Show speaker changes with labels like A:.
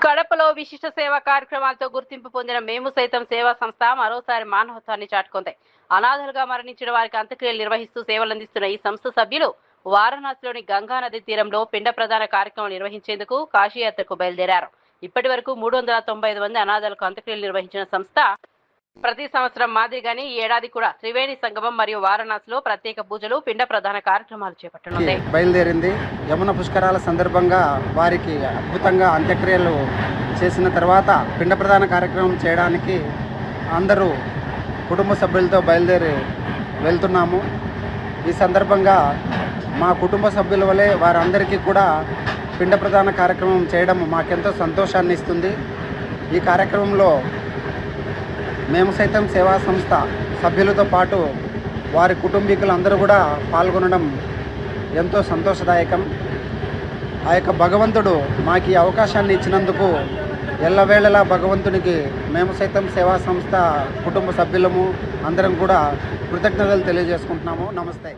A: కడపలో విశిష్ట సేవా కార్యక్రమాలతో గుర్తింపు పొందిన మేము సైతం సేవా సంస్థ మరోసారి మానవత్వాన్ని చాటుకుంది. అనాథలుగా మరణించిన వారికి అంత్యక్రియలు నిర్వహిస్తూ సేవలందిస్తున్న ఈ సంస్థ సభ్యులు వారణాసిలోని గంగా నది తీరంలో పిండ ప్రదాన కార్యక్రమం నిర్వహించేందుకు కాశీయాత్రకు బయలుదేరారు. ఇప్పటి వరకు 395 మంది అనాథలకు అంత్యక్రియలు నిర్వహించిన సంస్థ ప్రతి సంవత్సరం మాదిరిగానే ఈ ఏడాది కూడా త్రివేణి సంగమం మరియు వారణాసిలో ప్రత్యేక పూజలు పిండ ప్రదాన కార్యక్రమాలు చేపట్టనుంది.
B: బయలుదేరింది. యమున పుష్కరాల సందర్భంగా వారికి అద్భుతంగా అంత్యక్రియలు చేసిన తర్వాత పిండ ప్రదాన కార్యక్రమం చేయడానికి అందరూ కుటుంబ సభ్యులతో బయలుదేరి వెళ్తున్నాము. ఈ సందర్భంగా మా కుటుంబ సభ్యుల వలె వారందరికీ కూడా పిండ ప్రదాన కార్యక్రమం చేయడం మాకెంతో సంతోషాన్ని ఇస్తుంది. ఈ కార్యక్రమంలో మేము సైతం సేవా సంస్థ సభ్యులతో పాటు వారి కుటుంబీకులందరూ కూడా పాల్గొనడం ఎంతో సంతోషదాయకం. ఆ యొక్క భగవంతుడు మాకు ఈ అవకాశాన్ని ఇచ్చినందుకు ఎల్లవేళలా భగవంతునికి మేము సైతం సేవా సంస్థ కుటుంబ సభ్యులము అందరం కూడా కృతజ్ఞతలు తెలియజేసుకుంటున్నాము. నమస్తే.